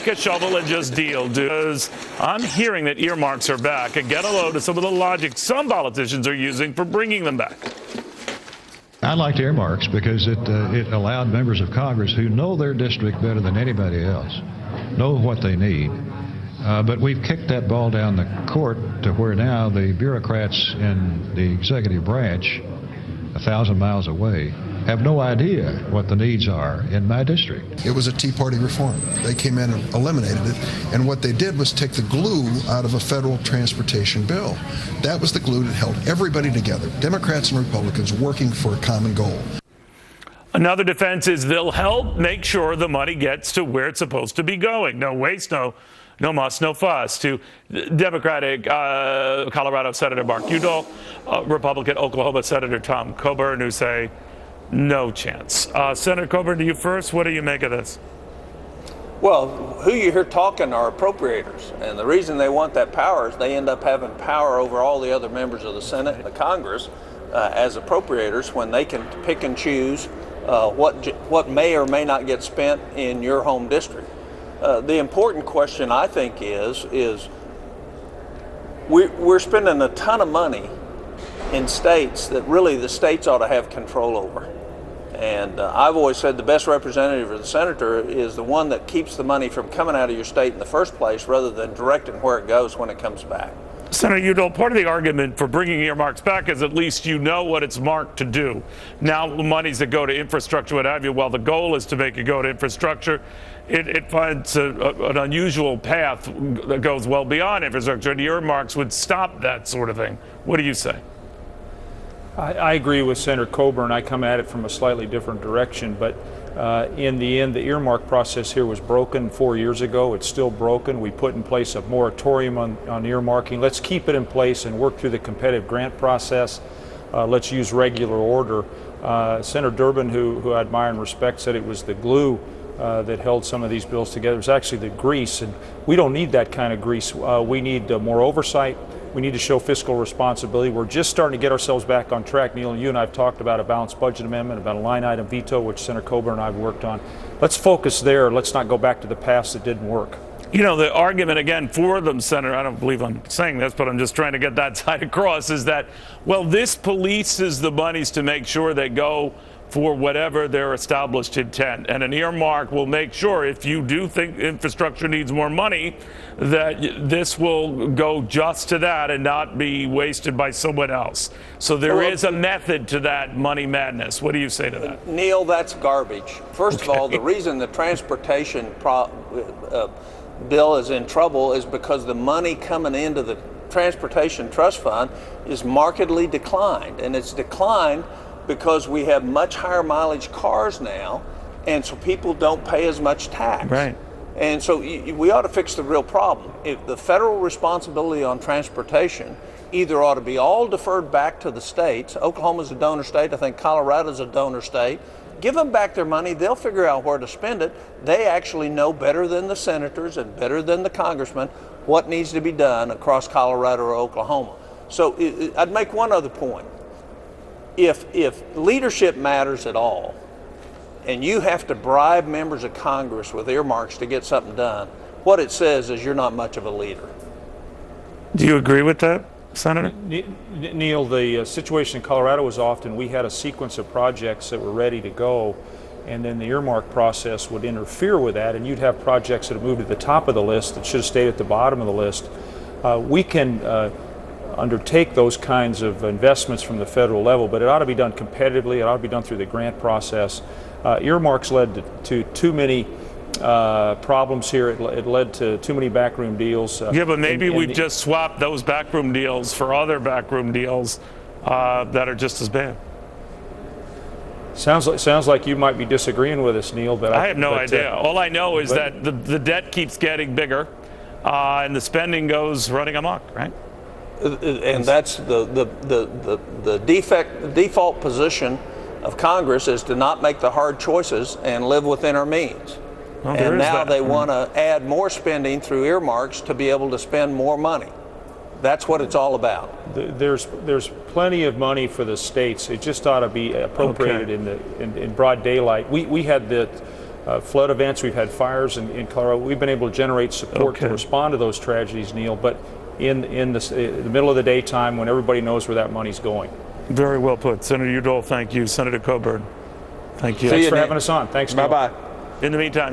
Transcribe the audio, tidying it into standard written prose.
take a shovel and just deal, because I'm hearing that earmarks are back, and get a load of some of the logic some politicians are using for bringing them back. I liked earmarks because it allowed members of Congress who know their district better than anybody else, know what they need. But we've kicked that ball down the court to where now the bureaucrats in the executive branch, 1,000 miles away, have no idea what the needs are in my district. It was a Tea Party reform. They came in and eliminated it, and what they did was take the glue out of a federal transportation bill. That was the glue that held everybody together, Democrats and Republicans working for a common goal. Another defense is they'll help make sure the money gets to where it's supposed to be going. No waste, no muss, no fuss. To Democratic Colorado Senator Mark Udall, Republican Oklahoma Senator Tom Coburn, who say no chance. Senator Coburn, to you first. What do you make of this? Well, who you hear talking are appropriators, and the reason they want that power is they end up having power over all the other members of the Senate and the Congress as appropriators, when they can pick and choose what may or may not get spent in your home district. The important question, I think, is we're spending a ton of money in states that really the states ought to have control over. And I've always said the best representative of the senator is the one that keeps the money from coming out of your state in the first place, rather than directing where it goes when it comes back. Senator Udall, part of the argument for bringing earmarks back is at least you know what it's marked to do. Now, monies that go to infrastructure, what have you, while the goal is to make it go to infrastructure, it finds an unusual path that goes well beyond infrastructure, and earmarks would stop that sort of thing. What do you say? I agree with Senator Coburn. I come at it from a slightly different direction, but in the end, the earmark process here was broken 4 years ago. It's still broken. We put in place a moratorium on earmarking. Let's keep it in place and work through the competitive grant process. Let's use regular order. Senator Durbin, who I admire and respect, said it was the glue that held some of these bills together. It's actually the grease, and we don't need that kind of grease. We need more oversight. We need to show fiscal responsibility. We're just starting to get ourselves back on track. Neil, you and I have talked about a balanced budget amendment, about a line item veto, which Senator Coburn and I have worked on. Let's focus there. Let's not go back to the past that didn't work. You know, the argument, again, for them, Senator, I don't believe I'm saying this, but I'm just trying to get that side across, is that, well, this polices the monies to make sure they go for whatever their established intent. And an earmark will make sure, if you do think infrastructure needs more money, that this will go just to that and not be wasted by someone else. So there is a method to that money madness. What do you say to that? Neil, that's garbage. First of all, the reason the transportation bill is in trouble is because the money coming into the Transportation Trust Fund is markedly declined. And it's declined because we have much higher mileage cars now, and so people don't pay as much tax. Right. And so we ought to fix the real problem. If the federal responsibility on transportation either ought to be all deferred back to the states. Oklahoma's a donor state. I think Colorado's a donor state. Give them back their money. They'll figure out where to spend it. They actually know better than the senators and better than the congressmen what needs to be done across Colorado or Oklahoma. So I'd make one other point. If leadership matters at all, and you have to bribe members of Congress with earmarks to get something done, what it says is you're not much of a leader. Do you agree with that, Senator? Neil, the situation in Colorado was often we had a sequence of projects that were ready to go, and then the earmark process would interfere with that, and you'd have projects that have moved to the top of the list that should have stayed at the bottom of the list. We can undertake those kinds of investments from the federal level, but it ought to be done competitively. It ought to be done through the grant process. Earmarks led to too many problems here. It led to too many backroom deals. Yeah, but maybe we've just swapped those backroom deals for other backroom deals that are just as bad. Sounds like you might be disagreeing with us, Neil. But I have no idea. All I know is that the debt keeps getting bigger, and the spending goes running amok, right? And that's the default position of Congress, is to not make the hard choices and live within our means. Well, and now they want to add more spending through earmarks to be able to spend more money. That's what it's all about. There's plenty of money for the states. It just ought to be appropriated in broad daylight. We had the flood events, we've had fires in Colorado. We've been able to generate support to respond to those tragedies, Neil, but in the middle of the daytime when everybody knows where that money's going. Very well put. Senator Udall, thank you. Senator Coburn, thank you. Thanks for having us on. Thanks, Neil. Bye-bye. In the meantime,